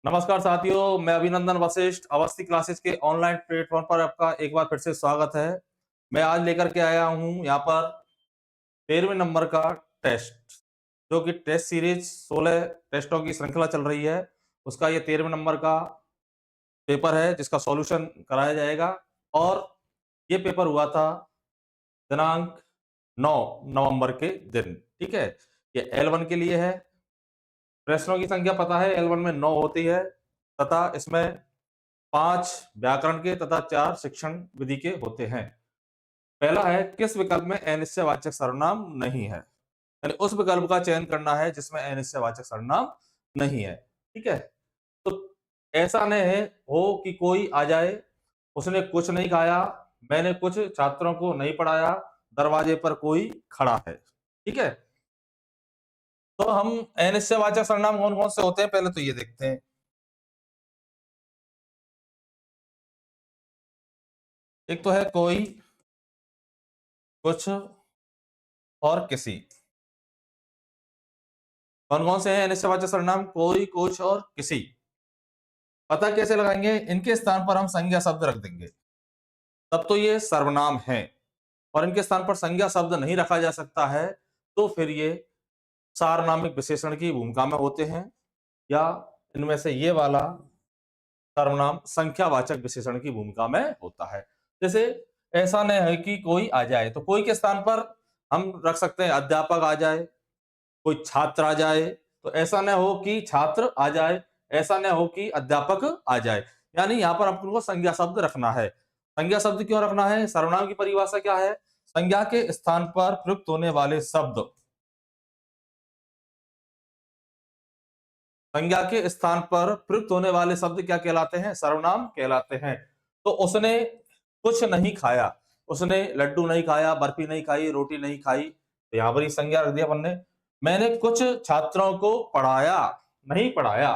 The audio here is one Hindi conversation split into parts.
नमस्कार साथियों, मैं अभिनंदन वशिष्ठ अवस्थी क्लासेस के ऑनलाइन प्लेटफॉर्म पर आपका एक बार फिर से स्वागत है। मैं आज लेकर के आया हूं यहाँ पर 13वें नंबर का टेस्ट, जो कि टेस्ट सीरीज 16 टेस्टों की श्रृंखला चल रही है। उसका ये 13वें नंबर का पेपर है जिसका सॉल्यूशन कराया जाएगा। और ये पेपर हुआ था दिनांक 9 नवंबर के दिन। ठीक है, ये L1 के लिए है। प्रश्नों की संख्या पता है, L1 में 9 होती है तथा इसमें 5 व्याकरण के तथा 4 शिक्षण विधि के होते हैं। पहला है, किस विकल्प में अनिश्चयवाचक सर्वनाम नहीं है? यानी उस विकल्प का चयन करना है जिसमें अनिश्चयवाचक सर्वनाम नहीं है। ठीक है, तो ऐसा नहीं है हो कि कोई आ जाए, उसने कुछ नहीं खाया, मैंने कुछ छात्रों को नहीं पढ़ाया, दरवाजे पर कोई खड़ा है। ठीक है, तो हम अनिश्चयवाचक सर्वनाम कौन कौन से होते हैं पहले तो ये देखते हैं। एक तो है कोई, कुछ और किसी। कौन कौन से हैं अनिश्चयवाचक सर्वनाम? कोई, कुछ और किसी। पता कैसे लगाएंगे? इनके स्थान पर हम संज्ञा शब्द रख देंगे, तब तो ये सर्वनाम है। और इनके स्थान पर संज्ञा शब्द नहीं रखा जा सकता है तो फिर ये सार्वनामिक विशेषण की भूमिका में होते हैं, या इनमें से ये वाला सर्वनाम संख्यावाचक विशेषण की भूमिका में होता है। जैसे ऐसा नहीं है कि कोई आ जाए, तो कोई के स्थान पर हम रख सकते हैं अध्यापक आ जाए, कोई छात्र आ जाए। तो ऐसा न हो कि छात्र आ जाए, ऐसा न हो कि अध्यापक आ जाए। यानी यहाँ पर आपको संज्ञा शब्द रखना है। संज्ञा शब्द क्यों रखना है? सर्वनाम की परिभाषा क्या है? संज्ञा के स्थान पर प्रयुक्त होने वाले शब्द, संज्ञा के स्थान पर प्रयुक्त होने वाले शब्द क्या कहलाते हैं? सर्वनाम कहलाते हैं। तो उसने कुछ नहीं खाया, उसने लड्डू नहीं खाया, बर्फी नहीं खाई, रोटी नहीं खाई, तो यहाँ पर ही संज्ञा रख दिया अपन ने। मैंने कुछ छात्रों को पढ़ाया, नहीं पढ़ाया,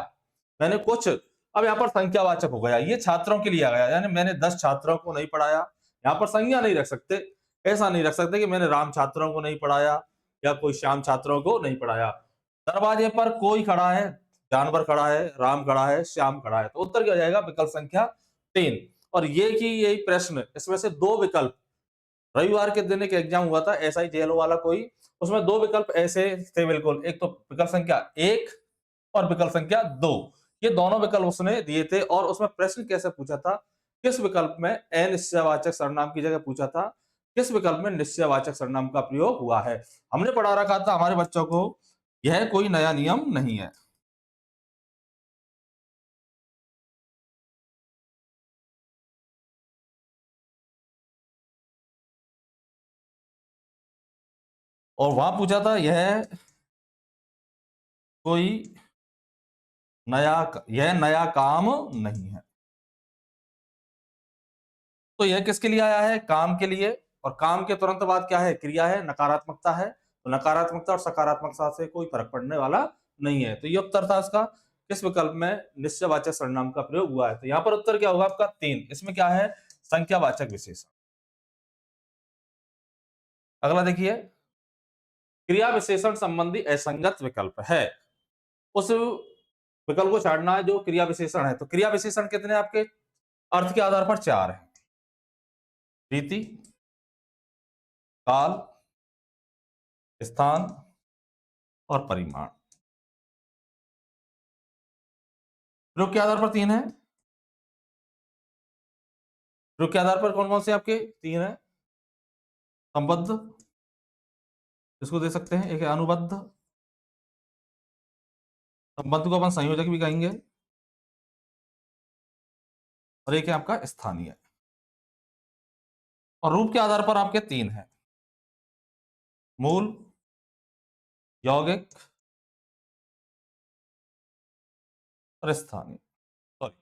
मैंने कुछ, अब यहाँ पर संख्यावाचक हो गया, ये छात्रों के लिए आ गया, यानी मैंने 10 छात्रों को नहीं पढ़ाया। यहाँ पर संज्ञा नहीं रख सकते, ऐसा नहीं रख सकते कि मैंने राम छात्रों को नहीं पढ़ाया या कोई श्याम छात्रों को नहीं पढ़ाया। दरवाजे पर कोई खड़ा है, जानवर खड़ा है, राम खड़ा है, श्याम खड़ा है, तो उत्तर क्या हो जाएगा? विकल्प संख्या 3। और ये कि यही प्रश्न, इसमें से दो विकल्प, रविवार के दिन एक एग्जाम हुआ था ऐसा ही जेएलओ वाला कोई, उसमें दो विकल्प ऐसे थे बिल्कुल, एक तो विकल्प संख्या 1 और विकल्प संख्या 2, ये दोनों विकल्प उसने दिए थे। और उसमें प्रश्न कैसे पूछा था? किस विकल्प में अनिश्चयवाचक सर्वनाम की जगह पूछा था किस विकल्प में निश्चयवाचक सर्वनाम का प्रयोग हुआ है। हमने पढ़ा रखा था हमारे बच्चों को, यह कोई नया नियम नहीं है। और वहां पूछा था यह कोई नया, यह नया काम नहीं है। तो यह किसके लिए आया है? काम के लिए। और काम के तुरंत बाद क्या है? क्रिया है, नकारात्मकता है। तो नकारात्मकता और सकारात्मकता से कोई फर्क पड़ने वाला नहीं है। तो ये उत्तर था इसका, किस विकल्प में निश्चयवाचक सर्वनाम का प्रयोग हुआ है। तो यहाँ पर उत्तर क्या होगा आपका? 3। इसमें क्या है? संख्यावाचक विशेषण। अगला देखिए, क्रिया विशेषण संबंधी असंगत विकल्प है, उस विकल्प को छाड़ना है जो क्रिया विशेषण है। तो क्रिया विशेषण कितने आपके? अर्थ के आधार पर 4 है। रीति, काल, स्थान और परिमाण। प्रयोग के आधार पर 3 है। प्रयोग के आधार पर कौन कौन से आपके 3 है? संबद्ध, इसको दे सकते हैं, एक है अनुबद्ध, संबद्ध को अपन संयोजक भी कहेंगे, और एक है आपका स्थानीय। और रूप के आधार पर आपके 3 है, मूल, यौगिक और स्थानीय। सॉरी,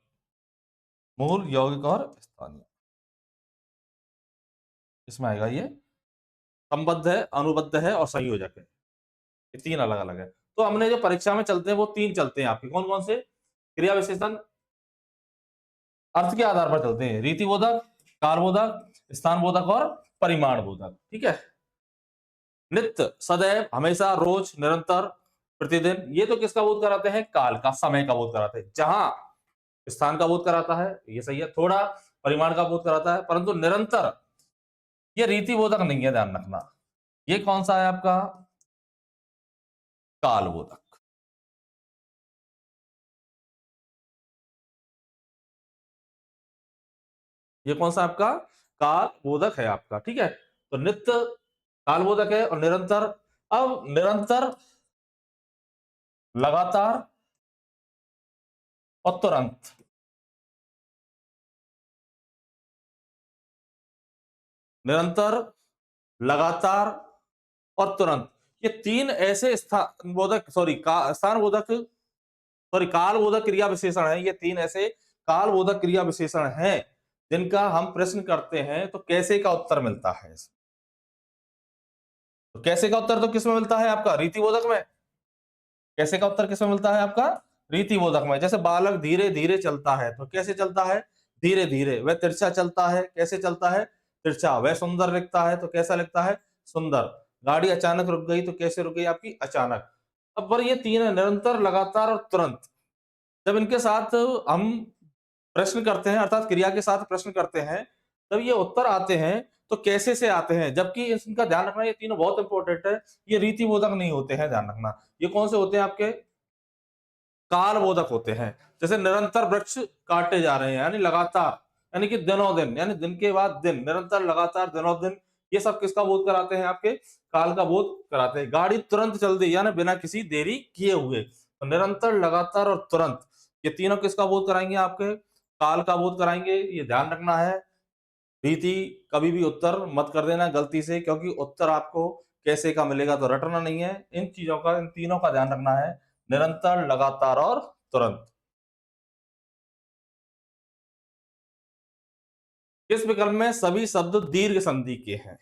मूल, यौगिक और स्थानीय, इसमें आएगा ये संबद्ध है, अनुबद्ध है और संयोजक है। ये 3 अलग अलग है। तो हमने जो परीक्षा में चलते हैं वो 3 चलते हैं आपके, कौन कौन से? क्रिया विशेषण अर्थ के आधार पर चलते हैं, रीतिबोधक, कालबोधक, स्थान बोधक और परिमाण बोधक। ठीक है, नित्य, सदैव, हमेशा, रोज, निरंतर, प्रतिदिन, ये तो किसका बोध कराते हैं? काल का, समय का बोध कराते हैं। जहां स्थान का बोध कराता है, ये सही है। थोड़ा परिमाण का बोध कराता है, परंतु निरंतर ये रीति बोधक नहीं है, ध्यान रखना। ये कौन सा है आपका? काल बोधक। ये कौन सा आपका? काल बोधक है आपका, ठीक है। तो नित्य काल बोधक है, और निरंतर, अब निरंतर, लगातार और तुरंत। निरंतर, लगातार और तुरंत, ये तीन ऐसे स्थान बोधक, सॉरी, स्थान बोधक, सॉरी, काल बोधक क्रिया विशेषण है। ये तीन ऐसे काल बोधक क्रिया विशेषण हैं जिनका हम प्रश्न करते हैं तो कैसे का उत्तर मिलता है। तो कैसे का उत्तर तो किसमें मिलता है? आपका रीति बोधक में। कैसे का उत्तर किसमें मिलता है? आपका रीति बोधक में। जैसे बालक धीरे धीरे चलता है, तो कैसे चलता है? धीरे धीरे। वह तिरछा चलता है, कैसे चलता है? तिरछा। वह सुंदर लिखता है, तो कैसा लिखता है? सुंदर। गाड़ी अचानक रुक गई, तो कैसे रुक गई आपकी? अचानक। अब पर ये तीन है, निरंतर, लगातार और तुरंत। जब इनके साथ हम प्रश्न करते हैं, अर्थात क्रिया के साथ प्रश्न करते हैं, तब ये उत्तर आते हैं तो कैसे से आते हैं। जबकि इनका ध्यान रखना, ये तीनों बहुत इंपॉर्टेंट है, ये रीति बोधक नहीं होते हैं, ध्यान रखना। ये कौन से होते हैं आपके? काल बोधक होते हैं। जैसे निरंतर वृक्ष काटे जा रहे हैं, यानी लगातार, यानी कि दिनों दिन, यानी दिन के बाद दिन, निरंतर, लगातार, दिनों दिन, ये सब किसका बोध कराते हैं? आपके काल का बोध कराते हैं। गाड़ी तुरंत चल दी, यानी बिना किसी देरी किए हुए। तो निरंतर, लगातार और तुरंत, ये तीनों किसका बोध कराएंगे? आपके काल का बोध कराएंगे। ये ध्यान रखना है। रीति, कभी भी उत्तर मत कर देना गलती से, क्योंकि उत्तर आपको कैसे का मिलेगा तो रटना नहीं है। इन चीजों का, इन तीनों का ध्यान रखना है, निरंतर, लगातार और तुरंत। किस विकल्प में सभी शब्द दीर्घ संधि के हैं?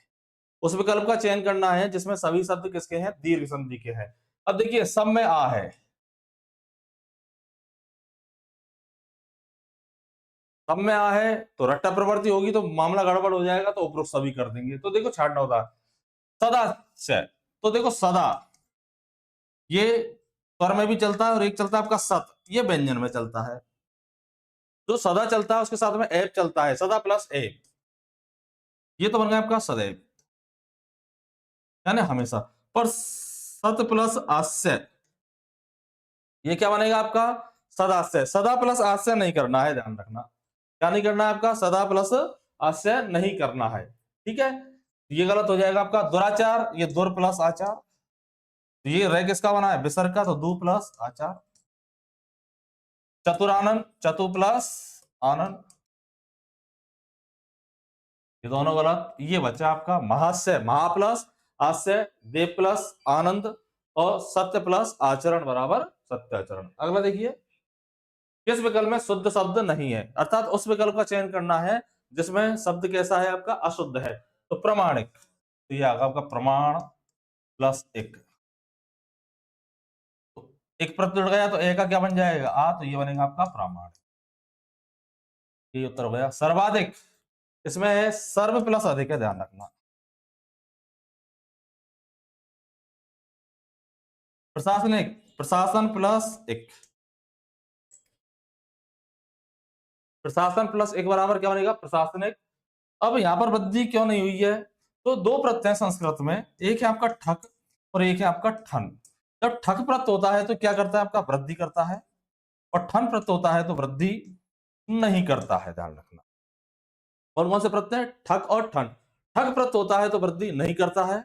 उस विकल्प का चयन करना है जिसमें सभी शब्द किसके हैं? दीर्घ संधि के हैं। अब देखिए, सब में आ है, सब में आ है, तो रट्टा प्रवृत्ति होगी तो मामला गड़बड़ हो जाएगा, तो उपरोक्त सभी कर देंगे। तो देखो, छाटना होता है। सदा से, तो देखो सदा, ये स्वर में भी चलता है, और एक चलता है आपका सत, ये व्यंजन में चलता है। जो सदा चलता है उसके साथ में एप चलता है, सदा प्लस एप, ये तो बन गया आपका सदैव, यानी हमेशा। पर सत प्लस आस्य, ये क्या बनेगा आपका? सदास्य। सदा प्लस आस्य नहीं करना है, ध्यान रखना। क्या नहीं करना है आपका? सदा प्लस आस्य नहीं करना है, ठीक है। ये गलत हो जाएगा आपका। दुराचार, ये दुर प्लस आचार, तो ये रह किसका बना है? विसर्ग का, तो दू प्लस आचार। चतुरानंद, चतु प्लस आनंद, ये दोनों गलत। ये बचा आपका महास्य, महा प्लस हास्य, देव प्लस आनंद, और सत्य प्लस आचरण बराबर सत्याचरण। अगला देखिए, किस विकल्प में शुद्ध शब्द नहीं है? अर्थात उस विकल्प का चयन करना है जिसमें शब्द कैसा है? आपका अशुद्ध है। तो प्रमाणिक, तो ये आगा आपका प्रमाण प्लस एक, तो एक प्रत्यय जुड़ गया, तो ए का क्या बन जाएगा? आ, तो ये बनेगा आपका प्रमाण। ये उत्तर हो गया। सर्वाधिक, इसमें है सर्व प्लस अधिक है, ध्यान रखना। प्रशासनिक, प्रशासन प्लस एक, प्रशासन प्लस एक बराबर क्या बनेगा? प्रशासनिक। अब यहां पर वृद्धि क्यों नहीं हुई है? तो दो प्रत्यय संस्कृत में, एक है आपका ठक और एक है आपका ठन। जब ठक प्रत्यय होता है तो क्या करता है? आपका वृद्धि करता है, और ठन प्रत्यय होता है तो वृद्धि नहीं करता है, ध्यान रखना। और कौन से प्रत्यय? ठक और ठन। ठक प्रत्यय होता है तो वृद्धि नहीं करता है,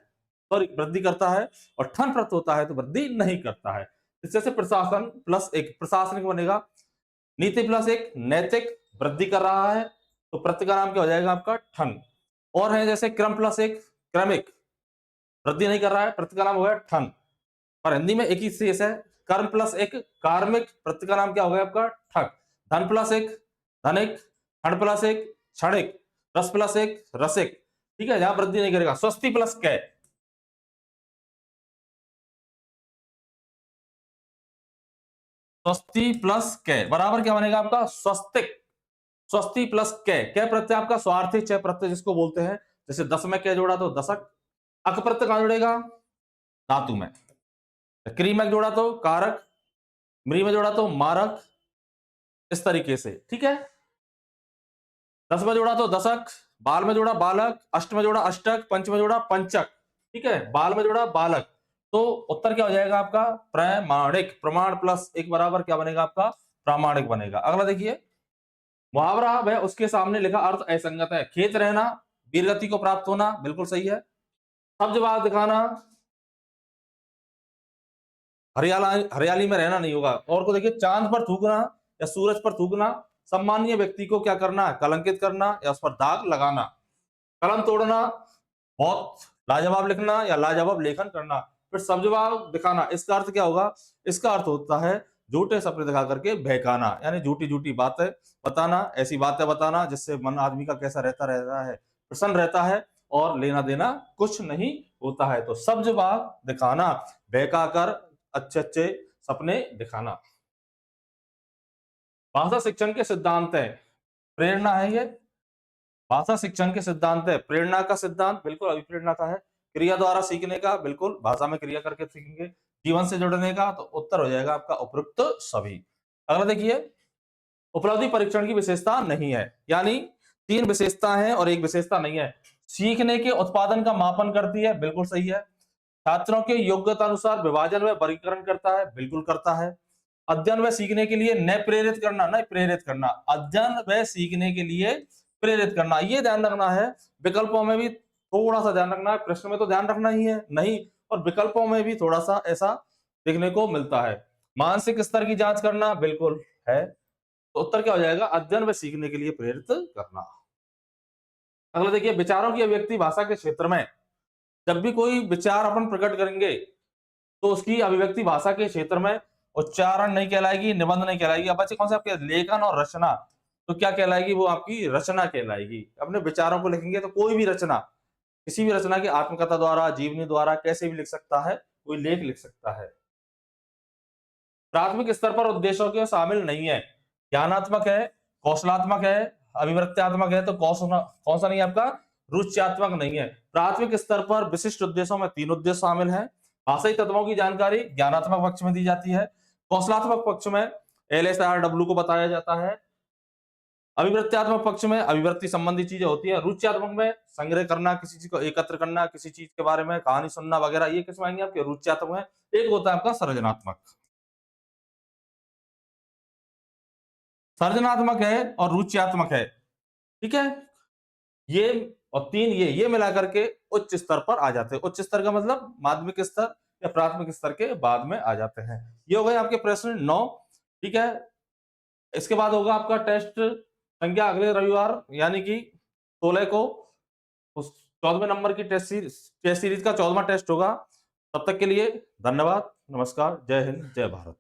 सॉरी, वृद्धि करता है, और ठन प्रत्यय होता है तो वृद्धि नहीं करता है। इससे से प्रशासन प्लस एक, प्रशासनिक बनेगा। नीति प्लस एक, नैतिक, वृद्धि कर रहा है, तो प्रत्यय का नाम क्या हो जाएगा? आपका ठन। और है जैसे क्रम प्लस एक, क्रमिक, वृद्धि नहीं कर रहा है, प्रत्यय का नाम हो गया ठन। और हिंदी में एक ही शेष है, कर्म प्लस एक, कार्मिक, प्रत्यय का नाम क्या हो गया? आपका ठग। धन प्लस एक, धनिक, खंड प्लस एक, क्षणिक, रस प्लस एक, रसिक, ठीक है, यहां वृद्धि नहीं करेगा। स्वस्ति प्लस कै, स्वस्ति प्लस कै बराबर क्या बनेगा? आपका स्वस्तिक। स्वस्ति प्लस कै, कै प्रत्यय आपका स्वार्थी चय प्रत्यय जिसको बोलते हैं। जैसे दस में कै जोड़ा तो दशक। अक प्रत्यय कहां जुड़ेगा? धातु में। क्री में जोड़ा तो कारक, मृ में जोड़ा तो मारक, इस तरीके से, ठीक है। दस में जोड़ा तो दशक, बाल में जोड़ा बालक, अष्ट में जोड़ा अष्टक, पंच में जोड़ा पंचक, ठीक है, बाल में जोड़ा बालक। तो उत्तर क्या हो जाएगा आपका? प्रामाणिक। प्रमाण प्लस एक बराबर क्या बनेगा आपका? प्रामाणिक बनेगा। अगला देखिए, मुहावरा वह उसके सामने लिखा अर्थ असंगत है। खेत रहना, वीरगति को प्राप्त होना, बिल्कुल सही है। सब जवाब दिखाना, हरियाली में रहना नहीं होगा। और को देखिए, चांद पर थूकना या सूरज पर थूकना, सम्मानीय व्यक्ति को क्या करना? कलंकित करना या उस पर दाग लगाना। कलम तोड़ना, बहुत लाजवाब लिखना या लाजवाब लेखन करना। फिर सब जवाब दिखाना, इसका अर्थ क्या होगा? इसका अर्थ होता है झूठे सपने दिखा करके बहकाना, यानी झूठी झूठी बातें बताना, ऐसी बातें बताना जिससे मन आदमी का कैसा रहता है? प्रसन्न रहता है और लेना देना कुछ नहीं होता है। तो सब जवाब दिखाना, बहका कर अच्छे अच्छे सपने दिखाना। भाषा शिक्षण के सिद्धांत है, प्रेरणा है ये। भाषा शिक्षण के सिद्धांत है, प्रेरणा का सिद्धांत बिल्कुल अभिप्रेरणा का है। क्रिया द्वारा सीखने का, बिल्कुल भाषा में क्रिया करके सीखेंगे। जीवन से जुड़ने का, तो उत्तर हो जाएगा आपका उपयुक्त सभी। अगला देखिए, उपलब्धि परीक्षण की विशेषता नहीं है, यानी तीन विशेषता है और एक विशेषता नहीं है। सीखने के उत्पादन का मापन करती है, बिल्कुल सही है। छात्रों के योग्यता अनुसार विभाजन व वर्गीकरण करता है, बिल्कुल करता है। अध्ययन व सीखने के लिए न प्रेरित करना, न प्रेरित करना, अध्ययन व सीखने के लिए प्रेरित करना, ये ध्यान रखना है। विकल्पों में भी थोड़ा सा ध्यान रखना है, प्रश्न में तो ध्यान रखना ही है नहीं, और विकल्पों में भी थोड़ा सा ऐसा देखने को मिलता है। मानसिक स्तर की जांच करना, बिल्कुल है। तो उत्तर क्या हो जाएगा? अध्ययन व सीखने के लिए प्रेरित करना। अगला देखिए, विचारों की अभिव्यक्ति भाषा के क्षेत्र में, जब भी कोई विचार अपन प्रकट करेंगे तो उसकी अभिव्यक्ति भाषा के क्षेत्र में उच्चारण नहीं कहलाएगी, निबंध नहीं कहलाएगी। अब बच्चे कौन से आपके? लेखन और रचना। तो क्या कहलाएगी? वो आपकी रचना कहलाएगी। अपने विचारों को लिखेंगे तो कोई भी रचना, किसी भी रचना की आत्मकथा द्वारा, जीवनी द्वारा कैसे भी लिख सकता है, कोई लेख लिख सकता है। प्राथमिक स्तर पर उद्देश्यों के शामिल नहीं है, ज्ञानात्मक है, कौशलात्मक है, अभिवृत्त्यात्मक है। तो कौन सा नहीं है आपका? रुच्यात्मक नहीं है। प्राथमिक स्तर पर विशिष्ट उद्देश्यों में तीन उद्देश्य शामिल हैं। भाषाई तत्वों की जानकारी ज्ञानात्मक पक्ष में दी जाती है, कौशलात्मक पक्ष में LSRW को बताया जाता है, अभिवृत्त्यात्मक पक्ष में अभिवृत्ति संबंधी चीजें होती है, रुच्यात्मक में संग्रह करना, किसी चीज को एकत्र करना, किसी चीज के बारे में कहानी सुनना वगैरह, ये किसमें आएंगे? आपके रुच्यात्मक में। एक होता है आपका सृजनात्मक। सर्जनात्मक है और रुच्यात्मक है, ठीक है। ये और तीन ये मिला करके उच्च स्तर पर आ जाते हैं। उच्च स्तर का मतलब माध्यमिक स्तर या प्राथमिक स्तर के बाद में आ जाते हैं। ये हो गए आपके प्रश्न 9, ठीक है। इसके बाद होगा आपका टेस्ट संख्या अगले रविवार, यानी कि 16 को, उस 14वें नंबर की टेस्ट सीरीज का 14वां टेस्ट होगा। तब तक के लिए धन्यवाद, नमस्कार, जय हिंद, जय भारत।